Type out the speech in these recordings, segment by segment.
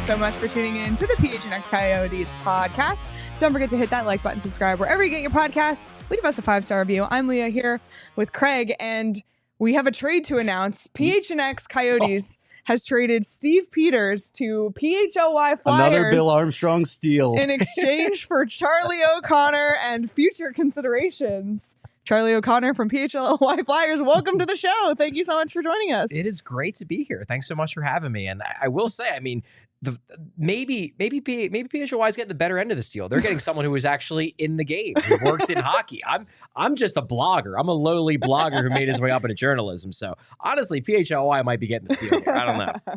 So much for tuning in to the PHNX Coyotes podcast. Don't forget to hit that like button, subscribe wherever you get your podcasts. Leave us a 5-star review. I'm Leah here with Craig, and we have a trade to announce. PHNX Coyotes has traded Steve Peters to PHLY Flyers. Another Bill Armstrong steal. In exchange for Charlie O'Connor and future considerations. Charlie O'Connor from PHLY Flyers, welcome to the show. Thank you so much for joining us. It is great to be here. Thanks so much for having me. And I will say, I mean, maybe PHLY is getting the better end of the deal. They're getting someone who was actually in the game, who worked in hockey. I'm just a blogger. I'm a lowly blogger who made his way up into journalism. So honestly, PHLY might be getting the deal here. I don't know.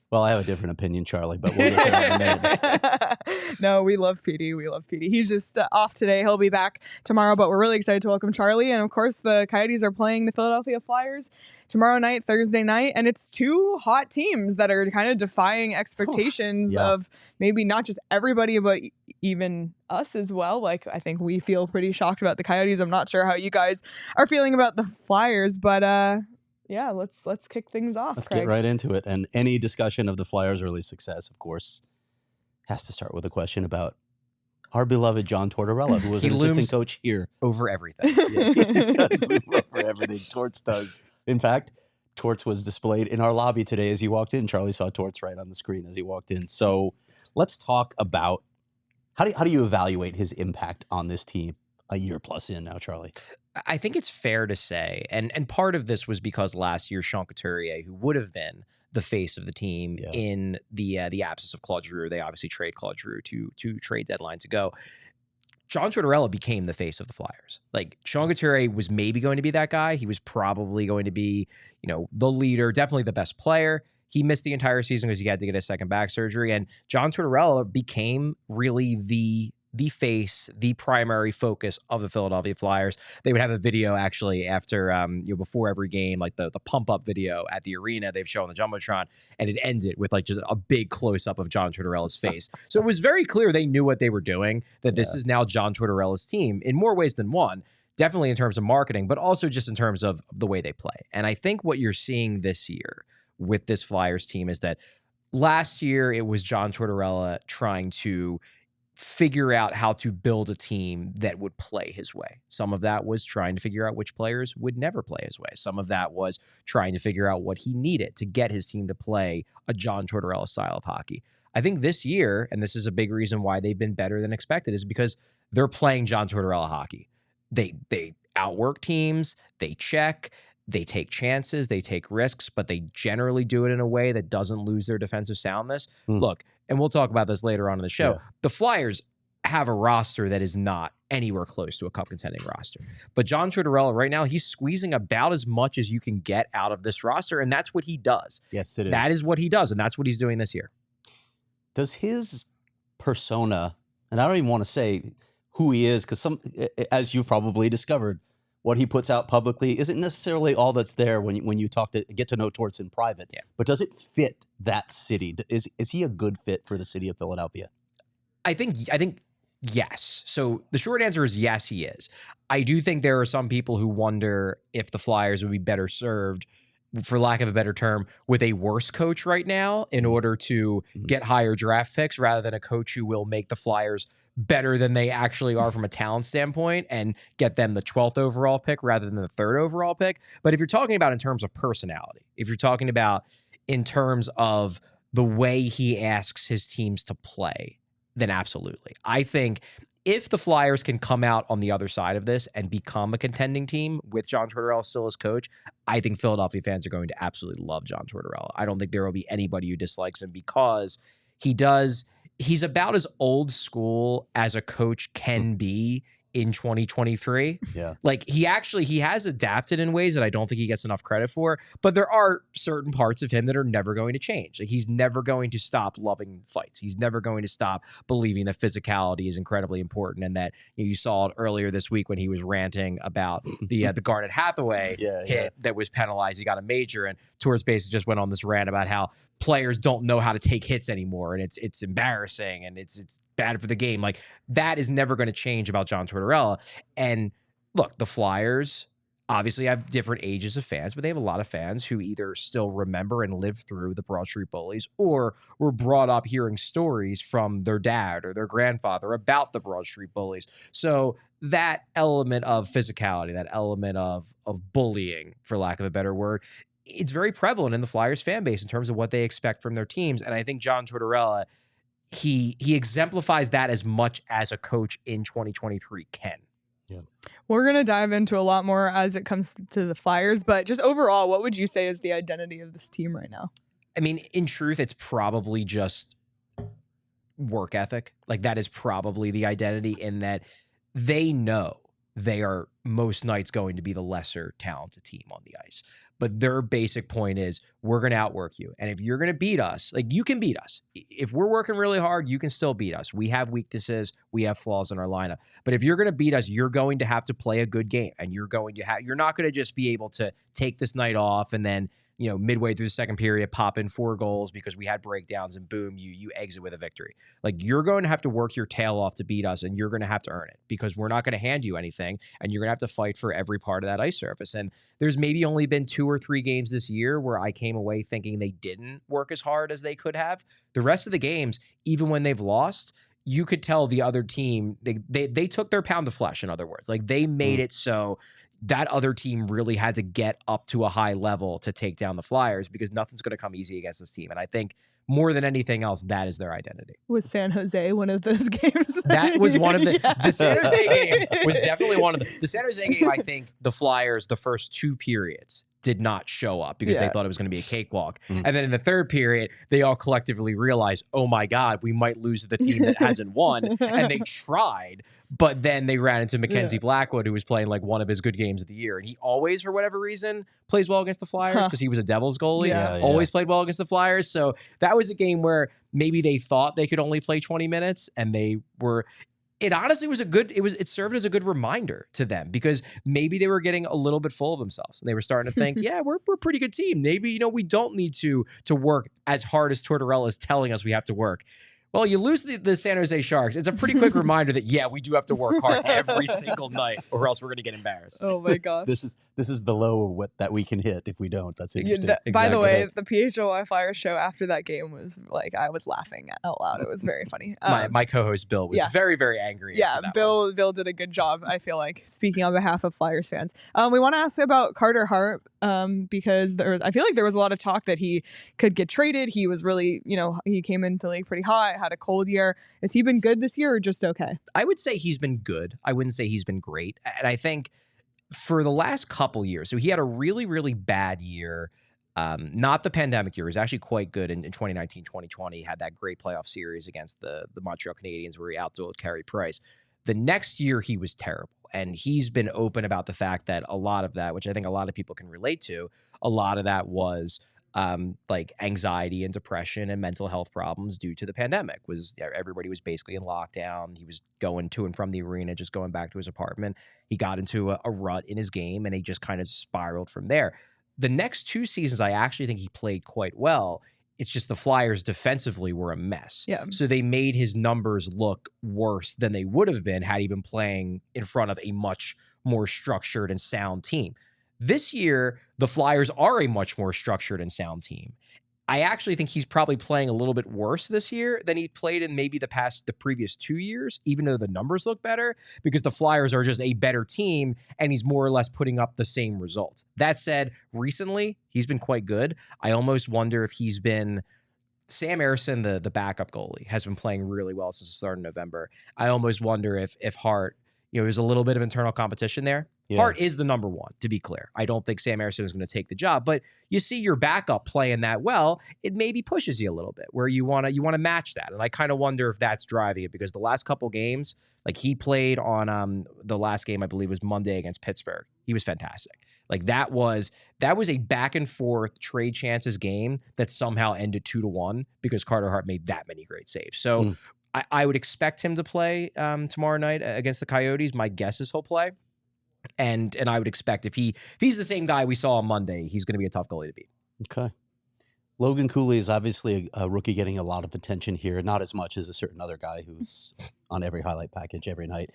Well, I have a different opinion, Charlie, but we'll get to that in a minute. No, we love Petey. We love Petey. He's just off today. He'll be back tomorrow, but we're really excited to welcome Charlie. And of course, the Coyotes are playing the Philadephia Flyers tomorrow night, Thursday night. And it's two hot teams that are kind of defying expectations of maybe not just everybody, but even us as well. Like, I think we feel pretty shocked about the Coyotes. I'm not sure how you guys are feeling about the Flyers, but yeah, let's kick things off. Let's Craig. get right into it. And any discussion of the Flyers' early success, of course, has to start with a question about our beloved John Tororella, who was an assistant coach here. Over everything. Yeah, he does loom over everything. Torts does. In fact, Torts was displayed in our lobby today as he walked in. Charlie saw Torts right on the screen as he walked in. So let's talk about how do you evaluate his impact on this team a year plus in now, Charlie? I think it's fair to say, and part of this was because last year, Sean Couturier, who would have been the face of the team in the absence of Claude Giroux, they obviously trade Claude Giroux to trade deadline to go. John Tororella became the face of the Flyers. Like, Sean Couturier was maybe going to be that guy. He was probably going to be, the leader, definitely the best player. He missed the entire season because he had to get a second back surgery, and John Tororella became really the face, the primary focus of the Philadelphia Flyers. They would have a video actually after, before every game, like the pump up video at the arena they've shown the Jumbotron, and it ended with like just a big close up of John Tortorella's face. So it was very clear they knew what they were doing, that this is now John Tortorella's team in more ways than one, definitely in terms of marketing, but also just in terms of the way they play. And I think what you're seeing this year with this Flyers team is that last year it was John Tortorella trying to figure out how to build a team that would play his way. Some of that was trying to figure out which players would never play his way. Some of that was trying to figure out what he needed to get his team to play a John Tortorella style of hockey. I think this year, and this is a big reason why they've been better than expected, is because they're playing John Tortorella hockey. They outwork teams, they check, they take chances, they take risks, but they generally do it in a way that doesn't lose their defensive soundness. Look, and we'll talk about this later on in the show. Yeah. The Flyers have a roster that is not anywhere close to a cup contending roster. But John Tortorella right now, he's squeezing about as much as you can get out of this roster, and that's what he does. Yes, it is. That is what he does, and that's what he's doing this year. Does his persona, and I don't even want to say who he is, because as you've probably discovered, what he puts out publicly isn't necessarily all that's there when you get to know Torts in private. Yeah. But does it fit that city? Is he a good fit for the city of Philadelphia? I think yes. So the short answer is yes, he is. I do think there are some people who wonder if the Flyers would be better served, for lack of a better term, with a worse coach right now in order to get higher draft picks rather than a coach who will make the Flyers better than they actually are from a talent standpoint and get them the 12th overall pick rather than the 3rd overall pick. But if you're talking about in terms of personality, if you're talking about in terms of the way he asks his teams to play, then absolutely. I think if the Flyers can come out on the other side of this and become a contending team with John Tortorella still as coach, I think Philadelphia fans are going to absolutely love John Tortorella. I don't think there will be anybody who dislikes him because he does he's about as old school as a coach can be in 2023. Yeah. Like he has adapted in ways that I don't think he gets enough credit for, but there are certain parts of him that are never going to change. Like he's never going to stop loving fights. He's never going to stop believing that physicality is incredibly important, and that you saw it earlier this week when he was ranting about the Garnet Hathaway hit that was penalized. He got a major, and Torres basically just went on this rant about how players don't know how to take hits anymore, and it's embarrassing, and it's bad for the game. Like that is never going to change about John Tororella. And look, the Flyers obviously have different ages of fans, but they have a lot of fans who either still remember and live through the Broad Street Bullies, or were brought up hearing stories from their dad or their grandfather about the Broad Street Bullies. So that element of physicality, that element of bullying, for lack of a better word, it's very prevalent in the Flyers fan base in terms of what they expect from their teams. And I think John Tortorella, he exemplifies that as much as a coach in 2023 can. Yeah. We're going to dive into a lot more as it comes to the Flyers, but just overall, what would you say is the identity of this team right now? I mean, in truth, it's probably just work ethic. Like that is probably the identity, in that they know they are most nights going to be the lesser talented team on the ice. But their basic point is, we're going to outwork you. And if you're going to beat us, like you can beat us. If we're working really hard, you can still beat us. We have weaknesses. We have flaws in our lineup. But if you're going to beat us, you're going to have to play a good game. And you're not going to just be able to take this night off and then, midway through the second period, pop in 4 goals because we had breakdowns and boom, you exit with a victory. Like you're going to have to work your tail off to beat us, and you're going to have to earn it, because we're not going to hand you anything, and you're going to have to fight for every part of that ice surface. And there's maybe only been 2 or 3 games this year where I came away thinking they didn't work as hard as they could have. The rest of the games, even when they've lost, you could tell the other team, they took their pound of flesh, in other words. Like they made it so that other team really had to get up to a high level to take down the Flyers, because nothing's going to come easy against this team. And I think more than anything else, that is their identity. Was San Jose one of those games? That was one of the San Jose game was definitely one of the San Jose game. I think the Flyers, the first 2 periods, did not show up because they thought it was going to be a cakewalk. And then in the third period, they all collectively realized, oh my God, we might lose to the team that hasn't won. And they tried, but then they ran into Mackenzie Blackwood, who was playing like one of his good games of the year. And he always, for whatever reason, plays well against the Flyers because he was a Devils goalie. Always played well against the Flyers. So that was a game where maybe they thought they could only play 20 minutes, and they were... It honestly was it served as a good reminder to them, because maybe they were getting a little bit full of themselves, and they were starting to think, yeah, we're a pretty good team. Maybe, we don't need to work as hard as Tortorella is telling us we have to work. Well, you lose the San Jose Sharks. It's a pretty quick reminder that, we do have to work hard every single night, or else we're going to get embarrassed. Oh my gosh. This is the low that we can hit if we don't. That's interesting. By the way, the PHLY Flyers show after that game was like, I was laughing out loud. It was very funny. My co-host Bill was very, very angry. Yeah, Bill did a good job, I feel like, speaking on behalf of Flyers fans. We want to ask about Carter Hart, because I feel like there was a lot of talk that he could get traded. He was really, he came into the league pretty hot, had a cold year. Has he been good this year, or just okay? I would say he's been good. I wouldn't say he's been great. And I think for the last couple years, so he had a really, really bad year. Not the pandemic year. He was actually quite good in 2019, 2020. He had that great playoff series against the Montreal Canadiens where he outdueled Carey Price. The next year, he was terrible. And he's been open about the fact that a lot of that, which I think a lot of people can relate to, a lot of that was like anxiety and depression and mental health problems due to the pandemic. Everybody was basically in lockdown. He was going to and from the arena, just going back to his apartment. He got into a rut in his game, and he just kind of spiraled from there. The next 2 seasons, I actually think he played quite well. It's just the Flyers defensively were a mess. Yeah. So they made his numbers look worse than they would have been had he been playing in front of a much more structured and sound team. This year, the Flyers are a much more structured and sound team. I actually think he's probably playing a little bit worse this year than he played in maybe the previous 2 years, even though the numbers look better, because the Flyers are just a better team and he's more or less putting up the same results. That said, recently, he's been quite good. I almost wonder if he's been... Sam Ersson, the backup goalie, has been playing really well since the start of November. I almost wonder if Hart, there's a little bit of internal competition there. Yeah. Hart is the number one, to be clear. I don't think Sam Ersson is going to take the job, but you see your backup playing that well, it maybe pushes you a little bit where you want to match that. And I kind of wonder if that's driving it, because the last couple games, like he played on the last game, I believe was Monday against Pittsburgh. He was fantastic. Like that was a back and forth trade chances game that somehow ended 2-1 because Carter Hart made that many great saves. So I would expect him to play tomorrow night against the Coyotes. My guess is he'll play. And I would expect if he's the same guy we saw on Monday, he's going to be a tough goalie to beat. Okay. Logan Cooley is obviously a rookie getting a lot of attention here, not as much as a certain other guy who's on every highlight package every night,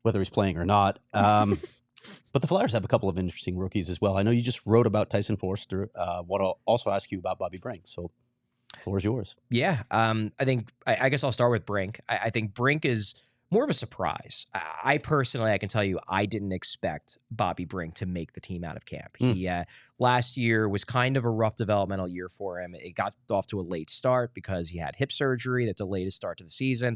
whether he's playing or not. But the Flyers have a couple of interesting rookies as well. I know you just wrote about Tyson Forster. Want to also ask you about Bobby Brink. So the floor is yours. Yeah. I guess I'll start with Brink. I think Brink is more of a surprise. I personally, I can tell you, I didn't expect Bobby Brink to make the team out of camp. He last year was kind of a rough developmental year for him. It got off to a late start because he had hip surgery that delayed his start to the season.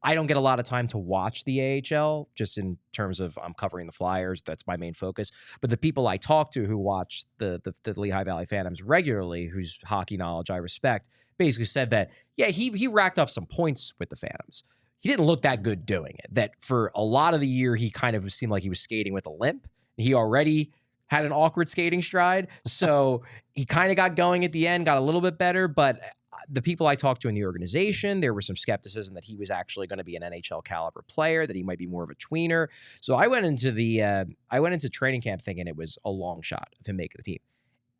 I don't get a lot of time to watch the AHL, just in terms of I'm covering the Flyers. That's my main focus. But the people I talk to who watch the Lehigh Valley Phantoms regularly, whose hockey knowledge I respect, basically said that, yeah, he racked up some points with the Phantoms. He didn't look that good doing it. That for a lot of the year, he kind of seemed like he was skating with a limp. He already had an awkward skating stride. So he kind of got going at the end, got a little bit better. But the people I talked to in the organization, there was some skepticism that he was actually going to be an NHL caliber player, that he might be more of a tweener. So I went into training camp thinking it was a long shot of him making the team.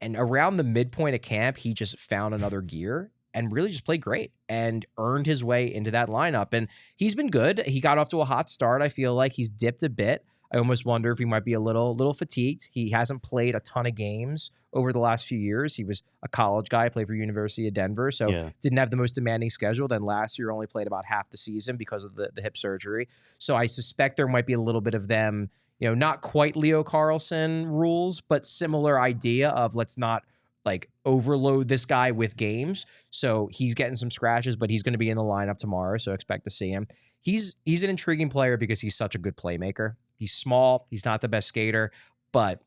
And around the midpoint of camp, he just found another gear and really just played great and earned his way into that lineup. And he's been good. He got off to a hot start. I feel like he's dipped a bit. I almost wonder if he might be a little fatigued. He hasn't played a ton of games over the last few years. He was a college guy, played for University of Denver, so didn't have the most demanding schedule. Then last year only played about half the season because of the hip surgery. So I suspect there might be a little bit of them, not quite Leo Carlson rules, but similar idea of let's not like overload this guy with games. So he's getting some scratches, but he's going to be in the lineup tomorrow. So expect to see him. He's an intriguing player because he's such a good playmaker. He's small. He's not the best skater, but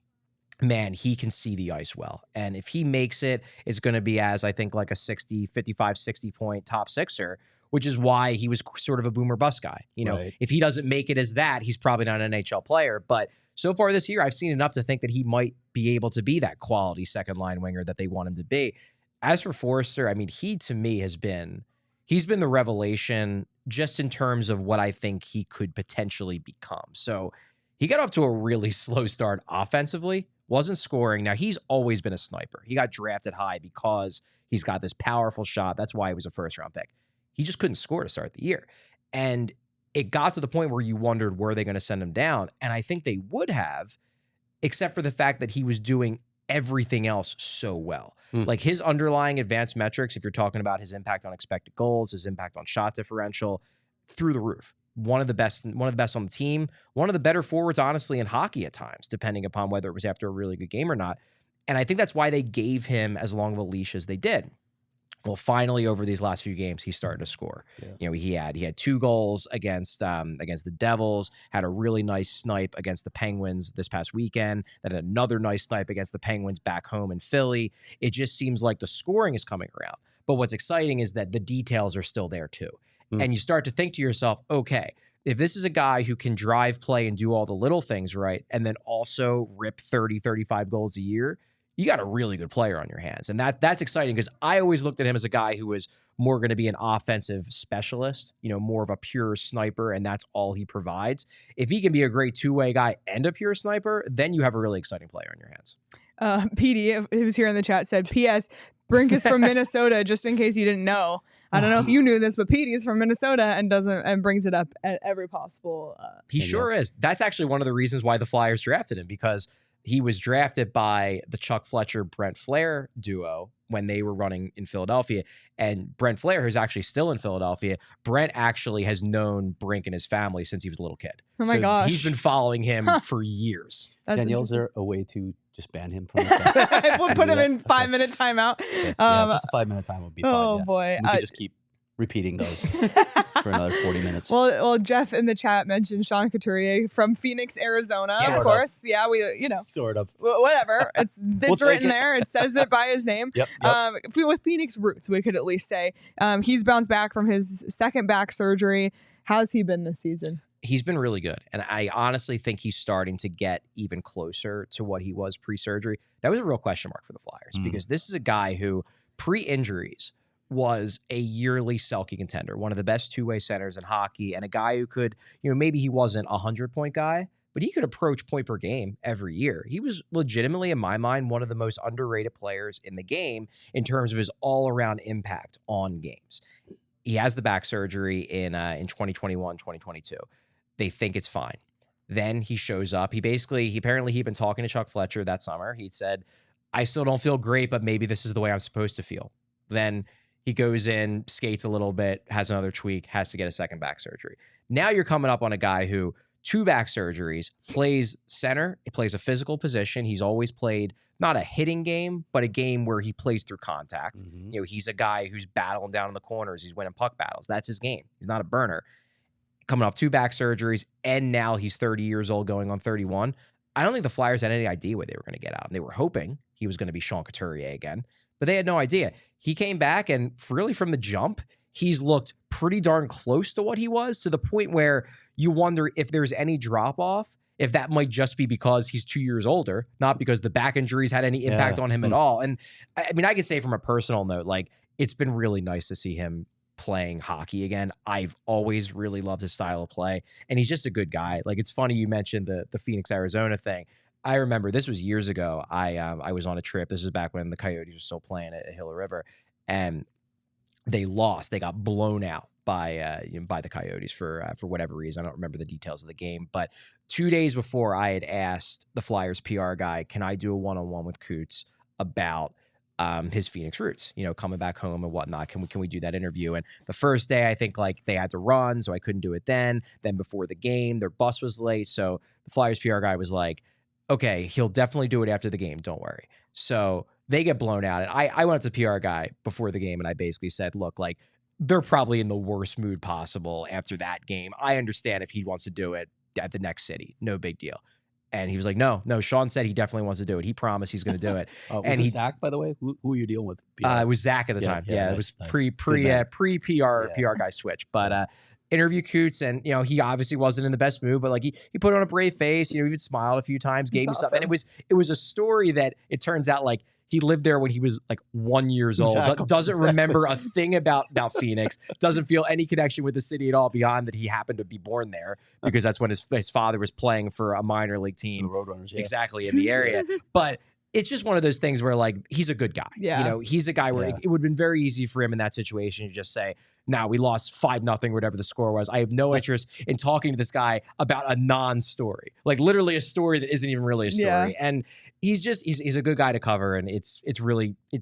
man, he can see the ice well. And if he makes it, it's going to be as I think like a 55, 60 point top sixer, which is why he was sort of a boomer bust guy. Right. If he doesn't make it as that, he's probably not an NHL player. But so far this year, I've seen enough to think that he might be able to be that quality second line winger that they want him to be. As for Forster, I mean, he to me he's been the revelation just in terms of what I think he could potentially become. So he got off to a really slow start offensively, wasn't scoring. Now, he's always been a sniper. He got drafted high because he's got this powerful shot. That's why he was a first-round pick. He just couldn't score to start the year. And it got to the point where you wondered, were they going to send him down? And I think they would have, except for the fact that he was doing everything else so well. Like his underlying advanced metrics, if you're talking about his impact on expected goals, his impact on shot differential, through the roof. One of the best on the team, one of the better forwards, honestly, in hockey at times, depending upon whether it was after a really good game or not. And I think that's why they gave him as long of a leash as they did. Well, finally, over these last few games, he's starting to score. Yeah. He had 2 goals against the Devils, had a really nice snipe against the Penguins this past weekend, then another nice snipe against the Penguins back home in Philly. It just seems like the scoring is coming around. But what's exciting is that the details are still there too. And you start to think to yourself, okay, if this is a guy who can drive play and do all the little things right, and then also rip 30, 35 goals a year, you got a really good player on your hands. And that's exciting because I always looked at him as a guy who was more going to be an offensive specialist, more of a pure sniper, and that's all he provides. If he can be a great two-way guy and a pure sniper, then you have a really exciting player on your hands. PD, who's here in the chat, said, P.S. Brink is from Minnesota, just in case you didn't know. I don't know if you knew this, but PD is from Minnesota and brings it up at every possible. He sure is. That's actually one of the reasons why the Flyers drafted him, because he was drafted by the Chuck Fletcher, Brent Flair duo when they were running in Philadelphia. And Brent Flair, who's actually still in Philadelphia, Brent actually has known Brink and his family since he was a little kid. Oh my gosh. He's been following him for years. Danielle, is there a way to just ban him from the chat? We'll put him in 5-minute timeout. Yeah, just a 5-minute time would be fine. Oh, boy. We could just keep repeating those for another 40 minutes. Well, Jeff in the chat mentioned Sean Couturier from Phoenix, Arizona. Sort of of. course. Yeah, Sort of. whatever. It's We'll written there. It says it by his name. Yep. With Phoenix roots, we could at least say. He's bounced back from his second back surgery. How's he been this season? He's been really good. And I honestly think he's starting to get even closer to what he was pre-surgery. That was a real question mark for the Flyers because this is a guy who pre-injuries was a yearly Selke contender, one of the best two-way centers in hockey, and a guy who could, maybe he wasn't a 100-point guy, but he could approach point per game every year. He was legitimately, in my mind, one of the most underrated players in the game in terms of his all-around impact on games. He has the back surgery in 2021, 2022. They think it's fine. Then he shows up. Apparently he'd been talking to Chuck Fletcher that summer. He said, I still don't feel great, but maybe this is the way I'm supposed to feel. Then he goes in, skates a little bit, has another tweak, has to get a second back surgery. Now you're coming up on a guy who 2 back surgeries, plays center, he plays a physical position. He's always played not a hitting game, but a game where he plays through contact. He's a guy who's battling down in the corners. He's winning puck battles. That's his game. He's not a burner. Coming off 2 back surgeries, and now he's 30 years old going on 31. I don't think the Flyers had any idea what they were going to get out. And they were hoping he was going to be Sean Couturier again, but they had no idea. He came back, and really from the jump, he's looked pretty darn close to what he was, to the point where you wonder if there's any drop-off, if that might just be because he's 2 years older, not because the back injuries had any impact on him at all. And I mean, I could say from a personal note, like, it's been really nice to see him playing hockey again. I've always really loved his style of play, and he's just a good guy. Like, it's funny you mentioned the Phoenix, Arizona thing. I remember this was years ago. I was on a trip. This was back when the Coyotes were still playing at Hill River, and they lost. They got blown out by the Coyotes for whatever reason. I don't remember the details of the game, but 2 days before, I had asked the Flyers PR guy, can I do a one-on-one with Coots about his Phoenix roots, coming back home and whatnot. Can we do that interview? And the first day, I think like they had to run, so I couldn't do it then. Then before the game, their bus was late. So the Flyers PR guy was like, okay, he'll definitely do it after the game. Don't worry. So they get blown out. And I went up to the PR guy before the game, and I basically said, look, like, they're probably in the worst mood possible after that game. I understand if he wants to do it at the next city. No big deal. And he was like, no, Sean said he definitely wants to do it. He promised he's going to do it. Was it Zach, by the way? Who were you dealing with? It was Zach at the time. Yeah, nice, it was pre-PR guy switch. But interview Coots, and he obviously wasn't in the best mood, but like he put on a brave face. He even smiled a few times, gave me stuff, and it was a story that it turns out like he lived there when he was like 1 year old. Doesn't remember a thing about Phoenix. Doesn't feel any connection with the city at all beyond that he happened to be born there because that's when his father was playing for a minor league team. The Roadrunners, yeah. Exactly, in the area. But it's just one of those things where like he's a good guy. Yeah. He's a guy where it would have been very easy for him in that situation to just say, "Now we lost 5-0, whatever the score was. I have no interest in talking to this guy about a non-story, like literally a story that isn't even really a story." Yeah. And he's a good guy to cover, and it's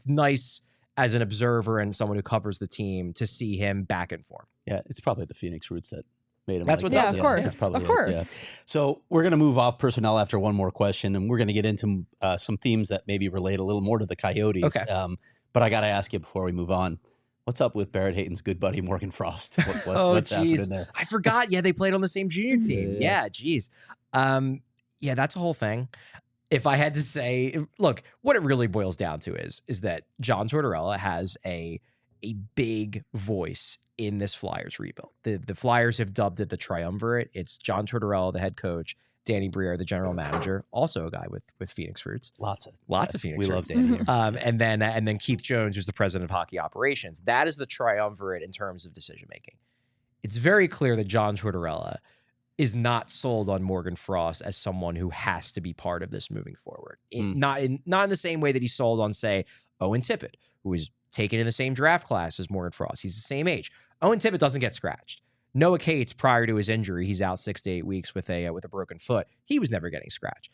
nice as an observer and someone who covers the team to see him back in form. Yeah, it's probably the Phoenix roots that made him. That's like what that. does it. Of course. That's probably Of right, course. yeah. So we're going to move off personnel after one more question, and we're going to get into some themes that maybe relate a little more to the Coyotes. Okay. But I got to ask you before we move on, what's up with Barrett Hayton's good buddy Morgan Frost? What's happening there? I forgot. Yeah, they played on the same junior team. Yeah, geez. Yeah, that's a whole thing. If I had to say, look, what it really boils down to is that John Tororella has a big voice in this Flyers rebuild. The Flyers have dubbed it the triumvirate. It's John Tororella, the head coach, Danny Briere, the general manager, also a guy with Phoenix roots. Lots of Phoenix we roots. love Danny here. And then Keith Jones, who's the president of hockey operations. That is the triumvirate in terms of decision making. It's very clear that John Tororella is not sold on Morgan Frost as someone who has to be part of this moving forward. Not in the same way that he's sold on, say, Owen Tippett, who is taken in the same draft class as Morgan Frost. He's the same age. Owen Tippett doesn't get scratched. Noah Cates, prior to his injury, he's out 6 to 8 weeks with a broken foot. He was never getting scratched.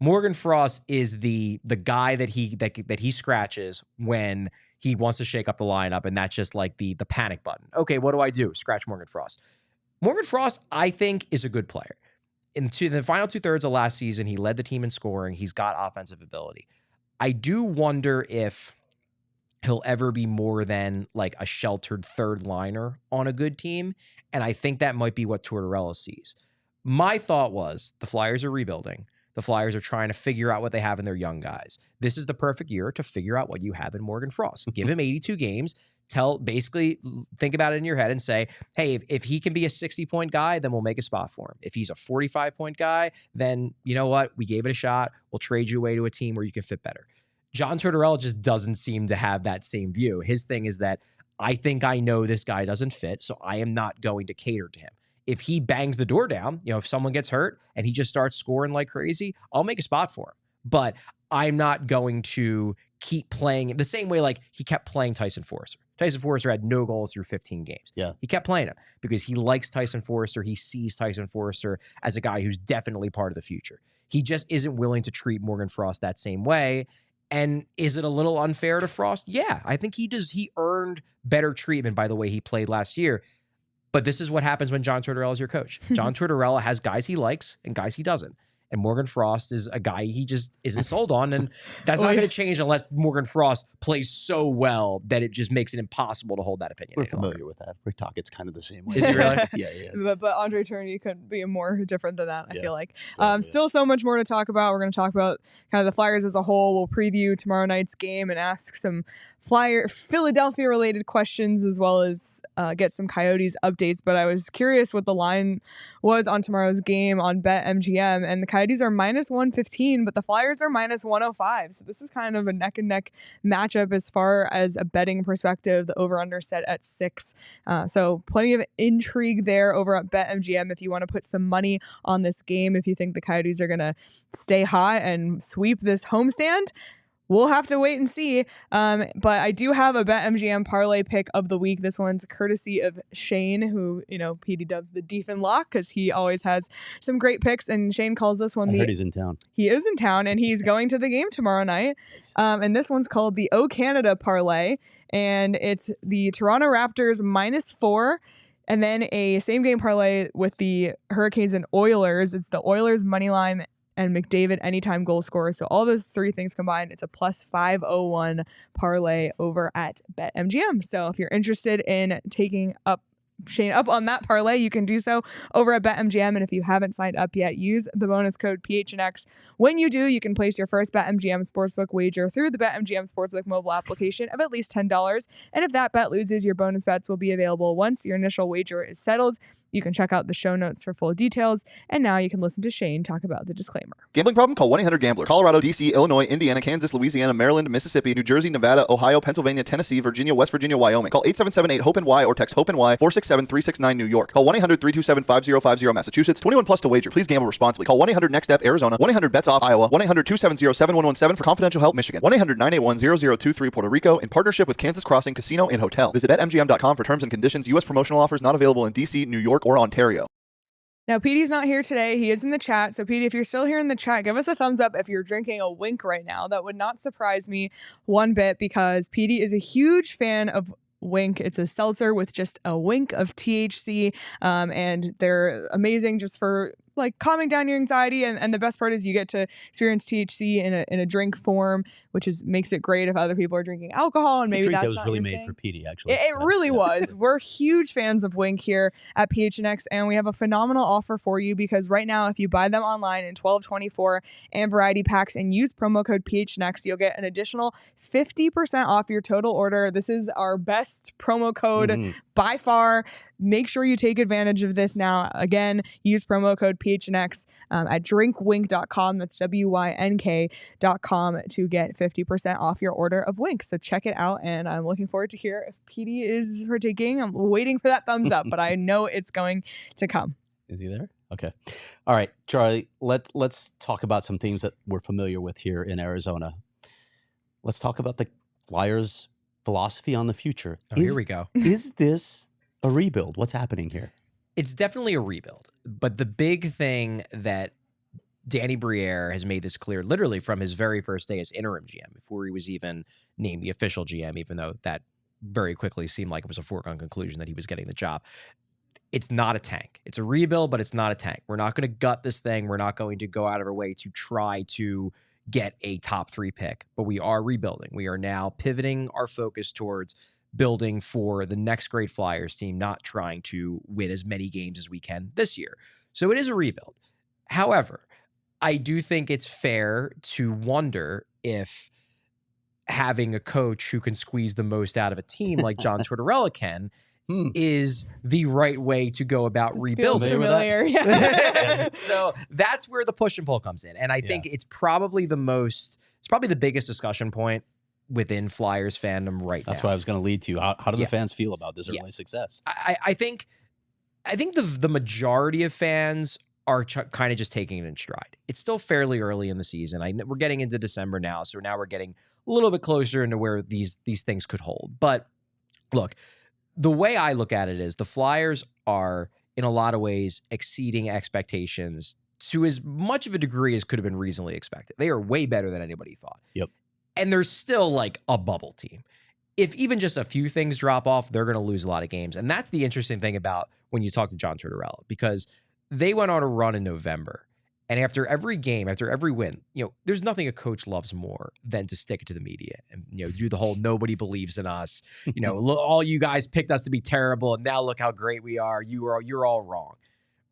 Morgan Frost is the guy that he scratches when he wants to shake up the lineup, and that's just like the panic button. Okay, what do I do? Scratch Morgan Frost. Morgan Frost, I think, is a good player. Into the final 2/3 of last season, he led the team in scoring. He's got offensive ability. I do wonder if he'll ever be more than like a sheltered third liner on a good team. And I think that might be what Tortorella sees. My thought was the Flyers are rebuilding. The Flyers are trying to figure out what they have in their young guys. This is the perfect year to figure out what you have in Morgan Frost. Give him 82 games. Basically think about it in your head and say, hey, if he can be a 60-point guy, then we'll make a spot for him. If he's a 45-point guy, then you know what? We gave it a shot. We'll trade you away to a team where you can fit better. John Tortorella just doesn't seem to have that same view. His thing is that I think I know this guy doesn't fit, so I am not going to cater to him. If he bangs the door down, if someone gets hurt and he just starts scoring like crazy, I'll make a spot for him. But I'm not going to keep playing the same way like he kept playing Tyson Forrester. Tyson Forrester had no goals through 15 games. Yeah. He kept playing him because he likes Tyson Forrester. He sees Tyson Forrester as a guy who's definitely part of the future. He just isn't willing to treat Morgan Frost that same way. And is it a little unfair to Frost? Yeah, I think he does. He earned better treatment by the way he played last year. But this is what happens when John Tortorella is your coach. John Tortorella has guys he likes and guys he doesn't. And Morgan Frost is a guy he just isn't sold on. And that's not going to change unless Morgan Frost plays so well that it just makes it impossible to hold that opinion. We're familiar with that. We talk, it's kind of the same way. Is he really? Yeah, he is. But Andre Tourigny couldn't be more different than that, I feel like. Yeah. Still so much more to talk about. We're going to talk about kind of the Flyers as a whole. We'll preview tomorrow night's game and ask some Philadelphia related questions as well as get some Coyotes updates. But I was curious what the line was on tomorrow's game on BetMGM, and the Coyotes are minus 115, but the Flyers are minus 105. So this is kind of a neck and neck matchup as far as a betting perspective. The over under set at 6. So plenty of intrigue there over at BetMGM if you want to put some money on this game. If you think the Coyotes are going to stay hot and sweep this homestand, we'll have to wait and see. But I do have a BetMGM parlay pick of the week. This one's courtesy of Shane, who, PD does the Deef and Lock because he always has some great picks. And Shane calls this one I heard he's in town. He is in town and he's going to the game tomorrow night. And this one's called the O Canada parlay. And it's the Toronto Raptors -4. And then a same game parlay with the Hurricanes and Oilers. It's the Oilers money line and McDavid anytime goal scorer. So all those three things combined, it's a +501 parlay over at BetMGM. So if you're interested in taking Shane up on that parlay, you can do so over at BetMGM. And if you haven't signed up yet, use the bonus code PHNX. When you do, you can place your first BetMGM Sportsbook wager through the BetMGM Sportsbook mobile application of at least $10. And if that bet loses, your bonus bets will be available once your initial wager is settled. You can check out the show notes for full details. And now you can listen to Shane talk about the disclaimer. Gambling problem? Call 1-800-GAMBLER. Colorado, D.C., Illinois, Indiana, Kansas, Louisiana, Maryland, Mississippi, New Jersey, Nevada, Ohio, Pennsylvania, Tennessee, Virginia, West Virginia, Wyoming. Call 877-8-HOPE-NY or text HOPE-NY 467-369 New York. Call 1-800-327-5050 Massachusetts. 21 plus to wager. Please gamble responsibly. Call 1-800-NEXT-STEP Arizona. 1-800-BETS-OFF Iowa. 1-800-270-7117 for confidential help Michigan. 1-800-981-0023 Puerto Rico in partnership with Kansas Crossing Casino and Hotel. Visit BetMGM.com for terms and conditions. U.S. promotional offers not available in D.C., New York, or Ontario. Now, Petey's not here today. He is in the chat. So, Petey, if you're still here in the chat, give us a thumbs up if you're drinking a Wink right now. That would not surprise me one bit because Petey is a huge fan of Wink. It's a seltzer with just a wink of THC, and they're amazing just for like calming down your anxiety. And the best part is you get to experience THC in a drink form, which makes it great if other people are drinking alcohol. And maybe that's that was not really your made thing. for Petey, actually. It really was. We're huge fans of Wink here at PHNX, and we have a phenomenal offer for you because right now, if you buy them online in 12, 24, and variety packs and use promo code PHNX, you'll get an additional 50% off your total order. This is our best promo code by far. Make sure you take advantage of this now. Again, use promo code PHNX at drinkwink.com. That's WYNK.com to get 50% off your order of Wink. So check it out, and I'm looking forward to hear if Petey is partaking. I'm waiting for that thumbs up, but I know it's going to come. Is he there? Okay. All right, Charlie, let's talk about some themes that we're familiar with here in Arizona. Let's talk about the Flyers' philosophy on the future. Here we go. Is this a rebuild? What's happening here? It's definitely a rebuild. But the big thing that Danny Briere has made this clear literally from his very first day as interim GM, before he was even named the official GM, even though that very quickly seemed like it was a foregone conclusion that he was getting the job. It's not a tank. It's a rebuild, but it's not a tank. We're not going to gut this thing. We're not going to go out of our way to try to get a top 3 pick, but we are rebuilding. We are now pivoting our focus towards building for the next great Flyers team, not trying to win as many games as we can this year. So it is a rebuild. However, I do think it's fair to wonder if having a coach who can squeeze the most out of a team like John Tororella can is the right way to go about rebuilding. Familiar. Yeah. So that's where the push and pull comes in. And I think it's probably the biggest discussion point within Flyers fandom right now. That's what I was going to lead to. How do the fans feel about this early success? I think the majority of fans are kind of just taking it in stride. It's still fairly early in the season. We're getting into December now, so now we're getting a little bit closer into where these things could hold. But look, the way I look at it is the Flyers are, in a lot of ways, exceeding expectations to as much of a degree as could have been reasonably expected. They are way better than anybody thought. Yep. And they're still like a bubble team. If even just a few things drop off, they're going to lose a lot of games. And that's the interesting thing about when you talk to John Tororella, because they went on a run in November. And after every game, after every win, there's nothing a coach loves more than to stick it to the media and, do the whole nobody believes in us. All you guys picked us to be terrible, and now look how great we are. You're all wrong.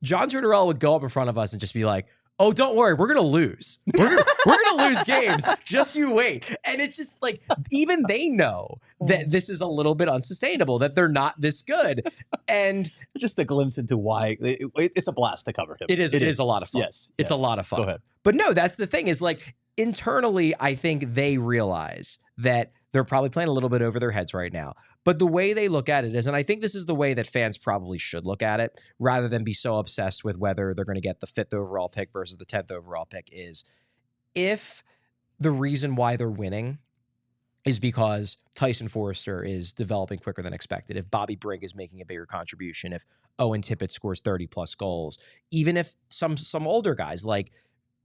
John Tororella would go up in front of us and just be like, oh, don't worry, we're going to lose. We're going to lose games. Just you wait. And it's just like, even they know that this is a little bit unsustainable, that they're not this good. And just a glimpse into why it's a blast to cover him. It is a lot of fun. Yes. It's a lot of fun. Go ahead. But no, that's the thing is, like, internally, I think they realize that they're probably playing a little bit over their heads right now. But the way they look at it is, and I think this is the way that fans probably should look at it, rather than be so obsessed with whether they're going to get the 5th overall pick versus the 10th overall pick, is if the reason why they're winning is because Tyson Forrester is developing quicker than expected, if Bobby Brink is making a bigger contribution, if Owen Tippett scores 30-plus goals, even if some older guys like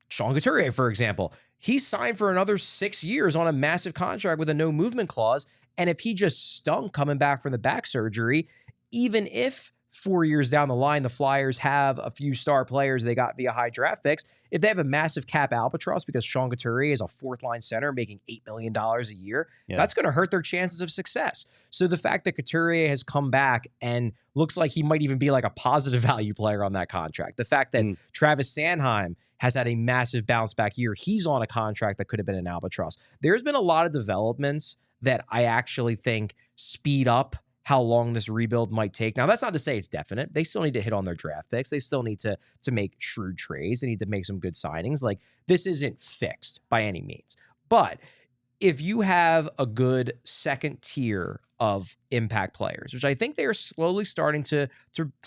Sean Couturier, for example, he signed for another 6 years on a massive contract with a no movement clause. And if he just stunk coming back from the back surgery, even if 4 years down the line, the Flyers have a few star players they got via high draft picks, if they have a massive cap albatross because Sean Couturier is a 4th-line center making $8 million a year, that's going to hurt their chances of success. So the fact that Couturier has come back and looks like he might even be like a positive value player on that contract, the fact that Travis Sanheim has had a massive bounce back year, he's on a contract that could have been an albatross. There's been a lot of developments that I actually think speed up how long this rebuild might take. Now, that's not to say it's definite. They still need to hit on their draft picks. They still need to make shrewd trades. They need to make some good signings. Like, this isn't fixed by any means. But if you have a good second tier of impact players, which I think they are slowly starting to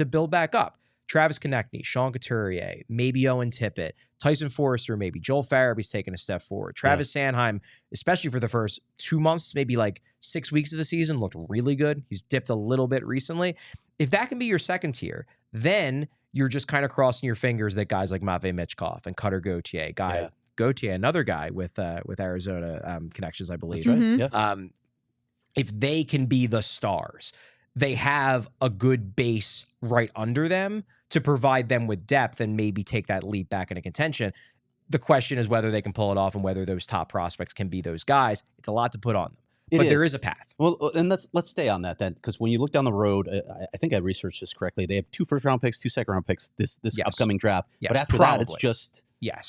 build back up, Travis Konechny, Sean Couturier, maybe Owen Tippett, Tyson Forrester, maybe Joel Farabee's taking a step forward. Travis Sanheim, especially for the first 2 months, maybe like 6 weeks of the season, looked really good. He's dipped a little bit recently. If that can be your second tier, then you're just kind of crossing your fingers that guys like Matvei Michkov and Cutter Gauthier, Gauthier, another guy with Arizona connections, I believe. If they can be the stars, they have a good base right under them to provide them with depth and maybe take that leap back into contention. The question is whether they can pull it off and whether those top prospects can be those guys. It's a lot to put on them. But there is a path. Well, and let's stay on that then, because when you look down the road, I think I researched this correctly. They have 2 first-round picks, 2 second-round picks this upcoming draft. But after that, it's just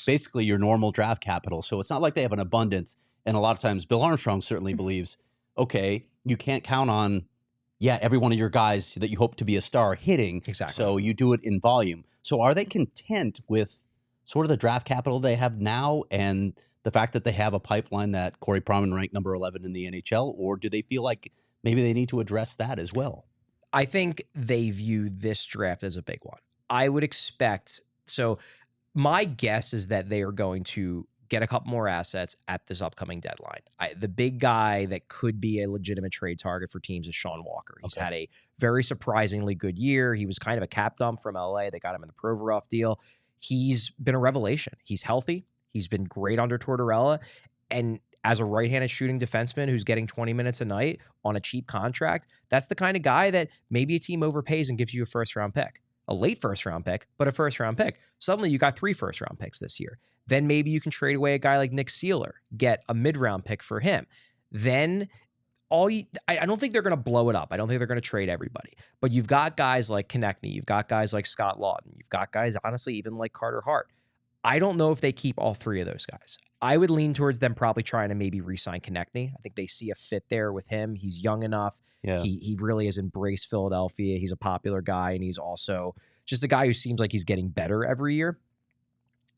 basically your normal draft capital. So it's not like they have an abundance. And a lot of times, Bill Armstrong certainly believes, okay, you can't count on every one of your guys that you hope to be a star hitting. Exactly. So you do it in volume. So are they content with sort of the draft capital they have now and the fact that they have a pipeline that Corey Pronman ranked number 11 in the NHL, or do they feel like maybe they need to address that as well? I think they view this draft as a big one. I would expect, so my guess is that they are going to get a couple more assets at this upcoming deadline. The big guy that could be a legitimate trade target for teams is Sean Walker. He's had a very surprisingly good year. He was kind of a cap dump from LA. They got him in the Provorov deal. He's been a revelation. He's healthy. He's been great under Tortorella. And as a right-handed shooting defenseman who's getting 20 minutes a night on a cheap contract, that's the kind of guy that maybe a team overpays and gives you a first-round pick. a late first-round pick, but a first-round pick. Suddenly you got 3 first-round picks this year. Then maybe you can trade away a guy like Nick Seeler, get a mid-round pick for him. Then I don't think they're going to blow it up. I don't think they're going to trade everybody. But you've got guys like Konechny. You've got guys like Scott Laughton. You've got guys, honestly, even like Carter Hart. I don't know if they keep all 3 of those guys. I would lean towards them probably trying to maybe re-sign Konechny. I think they see a fit there with him. He's young enough. Yeah. He really has embraced Philadelphia. He's a popular guy, and he's also just a guy who seems like he's getting better every year.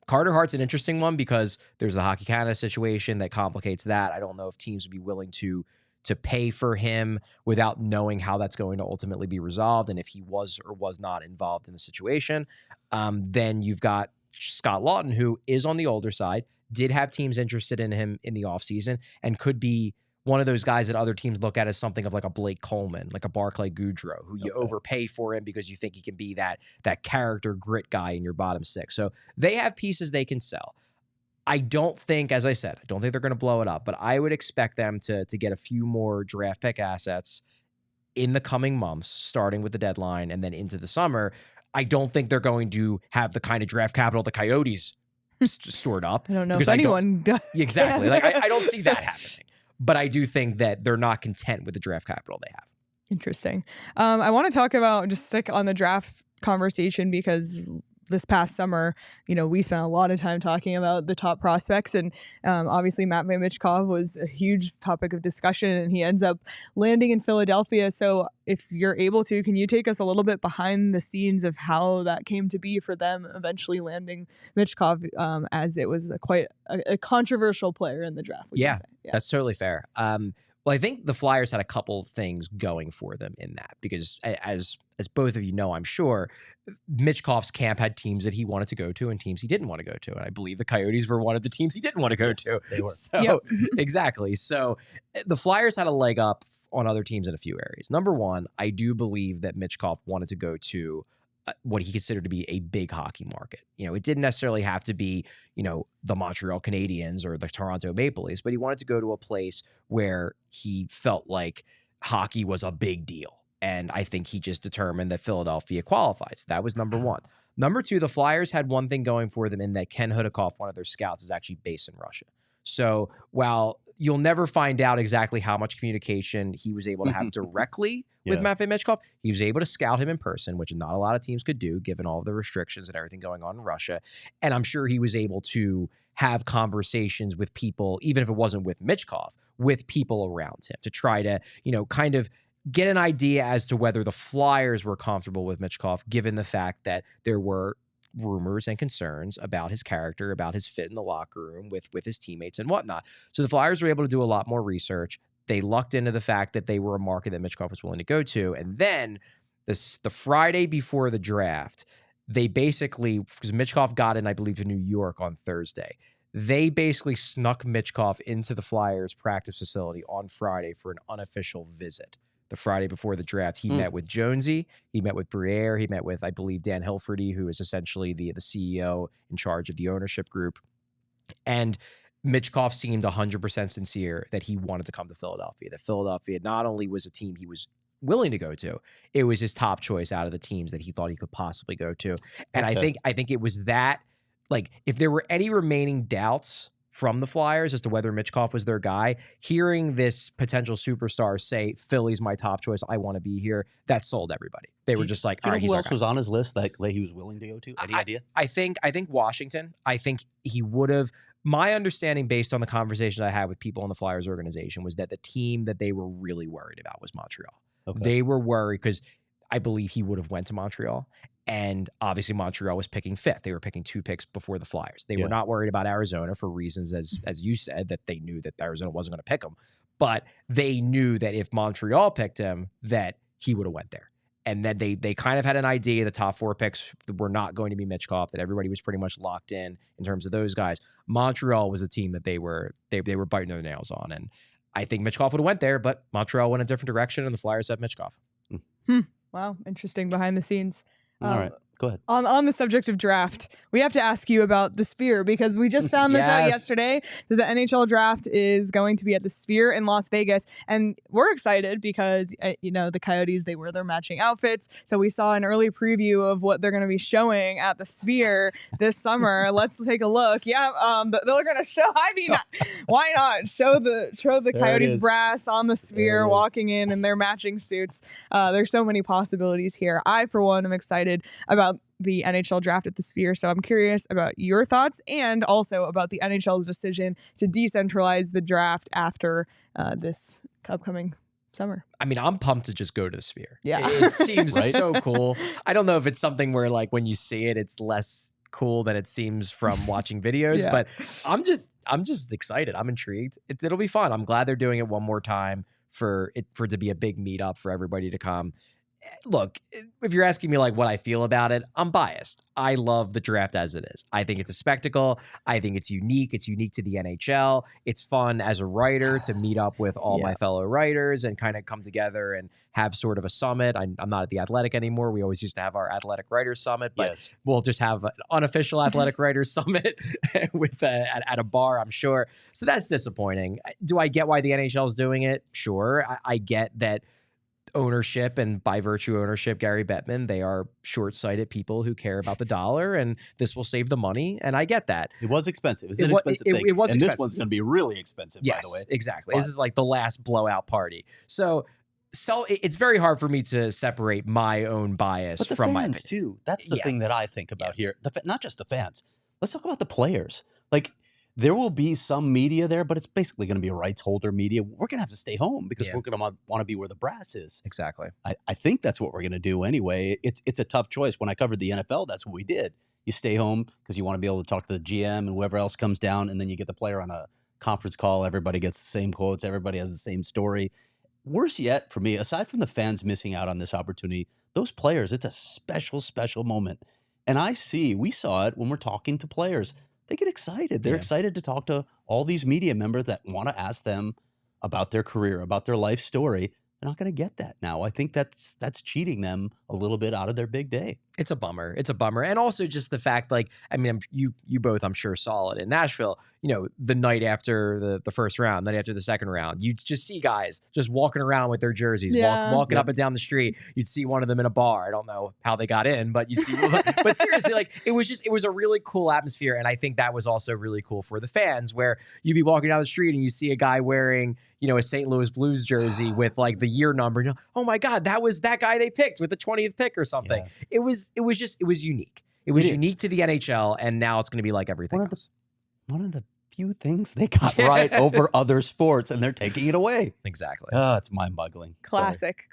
Carter Hart's an interesting one because there's the Hockey Canada situation that complicates that. I don't know if teams would be willing to pay for him without knowing how that's going to ultimately be resolved and if he was or was not involved in the situation. Then you've got Scott Laughton, who is on the older side, did have teams interested in him in the offseason, and could be one of those guys that other teams look at as something of like a Blake Coleman, like a Barclay Goodrow, who you overpay for him because you think he can be that character grit guy in your bottom 6. So they have pieces they can sell. I don't think, as I said, I don't think they're going to blow it up, but I would expect them to get a few more draft pick assets in the coming months, starting with the deadline and then into the summer. I don't think they're going to have the kind of draft capital the Coyotes stored up. I don't know if anyone does. Exactly. Like I don't see that happening. But I do think that they're not content with the draft capital they have. Interesting. I want to talk about, just stick on the draft conversation, because this past summer, we spent a lot of time talking about the top prospects, and obviously Matvei Michkov was a huge topic of discussion, and he ends up landing in Philadelphia. So if you're able to, can you take us a little bit behind the scenes of how that came to be for them eventually landing Michkov, as it was quite a controversial player in the draft? Yeah, that's totally fair. Well, I think the Flyers had a couple things going for them in that, because as both of you know, I'm sure, Michkov's camp had teams that he wanted to go to and teams he didn't want to go to. And I believe the Coyotes were one of the teams he didn't want to go to. They were. So, exactly. So the Flyers had a leg up on other teams in a few areas. Number one, I do believe that Michkov wanted to go to what he considered to be a big hockey market. It didn't necessarily have to be, the Montreal Canadiens or the Toronto Maple Leafs, but he wanted to go to a place where he felt like hockey was a big deal. And I think he just determined that Philadelphia qualifies. That was number one. Number two, the Flyers had one thing going for them in that Ken Hudakov, one of their scouts, is actually based in Russia. So while you'll never find out exactly how much communication he was able to have directly with Matvei Michkov, he was able to scout him in person, which not a lot of teams could do given all of the restrictions and everything going on in Russia. And I'm sure he was able to have conversations with people, even if it wasn't with Michkov, with people around him to try to, kind of get an idea as to whether the Flyers were comfortable with Michkov, given the fact that there were rumors and concerns about his character, about his fit in the locker room with his teammates and whatnot. So the Flyers were able to do a lot more research. They lucked into the fact that they were a market that Michkov was willing to go to. And then the Friday before the draft, they basically, because Michkov got in, I believe, to New York on Thursday, they basically snuck Michkov into the Flyers practice facility on Friday for an unofficial visit. The Friday before the draft, he met with Jonesy, he met with Briere, he met with, I believe, Dan Hilferty, who is essentially the CEO in charge of the ownership group. And Michkov seemed 100% sincere that he wanted to come to Philadelphia. That Philadelphia not only was a team he was willing to go to, it was his top choice out of the teams that he thought he could possibly go to. And I think it was that, like, if there were any remaining doubts from the Flyers as to whether Michkov was their guy, hearing this potential superstar say, Philly's my top choice, I want to be here, that sold everybody. They were just like, all right, who else was on his list that he was willing to go to? Any idea? I think Washington. I think he would have. My understanding, based on the conversations I had with people in the Flyers organization, was that the team that they were really worried about was Montreal. Okay. They were worried because I believe he would have went to Montreal. And obviously Montreal was picking fifth. They were picking 2 picks before the Flyers. They were not worried about Arizona for reasons, as you said, that they knew that Arizona wasn't going to pick him. But they knew that if Montreal picked him, that he would have went there. And then they kind of had an idea the top 4 picks were not going to be Michkov, that everybody was pretty much locked in terms of those guys. Montreal was a team that they were biting their nails on. And I think Michkov would have went there, but Montreal went a different direction, and the Flyers have Michkov. Wow, interesting behind the scenes. All right. Go ahead. On the subject of draft, we have to ask you about the Sphere because we just found this out yesterday that the NHL Draft is going to be at the Sphere in Las Vegas. And we're excited because, the Coyotes, they wear their matching outfits. So we saw an early preview of what they're going to be showing at the Sphere this summer. Let's take a look. Yeah, they're going to show, why not? Show the Coyotes brass on the Sphere walking in their matching suits. There's so many possibilities here. I, for one, am excited about the NHL Draft at the Sphere. So I'm curious about your thoughts and also about the NHL's decision to decentralize the draft after this upcoming summer. I mean, I'm pumped to just go to the Sphere. Yeah. It seems so cool. I don't know if it's something where like when you see it, it's less cool than it seems from watching videos, but I'm just excited. I'm intrigued. It'll be fun. I'm glad they're doing it one more time for it to be a big meetup for everybody to come. Look, if you're asking me like what I feel about it, I'm biased. I love the draft as it is. I think it's a spectacle. I think it's unique. It's unique to the NHL. It's fun as a writer to meet up with all my fellow writers and kind of come together and have sort of a summit. I'm not at the Athletic anymore. We always used to have our Athletic Writers Summit, but we'll just have an unofficial Athletic Writers Summit with at a bar, I'm sure. So that's disappointing. Do I get why the NHL is doing it? Sure. I get that ownership, and by virtue of ownership, Gary Bettman, they are short-sighted people who care about the dollar, and this will save the money, and I get that. It was expensive. It's an expensive thing. It was and expensive. This one's going to be really expensive, by the way. Yes, exactly. This is like the last blowout party. So it's very hard for me to separate my own bias from my fans, too. That's the thing that I think about here. Not just the fans. Let's talk about the players. Like, there will be some media there, but it's basically going to be a rights holder media. We're going to have to stay home because we're going to want to be where the brass is. Exactly. I think that's what we're going to do anyway. It's a tough choice. When I covered the NFL, that's what we did. You stay home because you want to be able to talk to the GM and whoever else comes down, and then you get the player on a conference call. Everybody gets the same quotes. Everybody has the same story. Worse yet, for me, aside from the fans missing out on this opportunity, those players, it's a special, special moment. And we saw it when we're talking to players. They get excited. They're excited to talk to all these media members that want to ask them about their career, about their life story. They're not going to get that now. I think that's cheating them a little bit out of their big day. It's a bummer. It's a bummer. And also just the fact, like, I mean, you both, I'm sure, saw it in Nashville, the night after the first round, night after the second round, you'd just see guys just walking around with their jerseys, walking up and down the street. You'd see one of them in a bar. I don't know how they got in, but you see, but seriously, like, it was a really cool atmosphere. And I think that was also really cool for the fans, where you'd be walking down the street and you see a guy wearing, a St. Louis Blues jersey with like the year number. And oh my God, that was that guy they picked with the 20th pick or something. Yeah. It was unique. It was unique to the NHL, and now it's going to be like everything else. One of the few things they got right over other sports, and they're taking it away. Exactly. Oh, it's mind-boggling. Classic.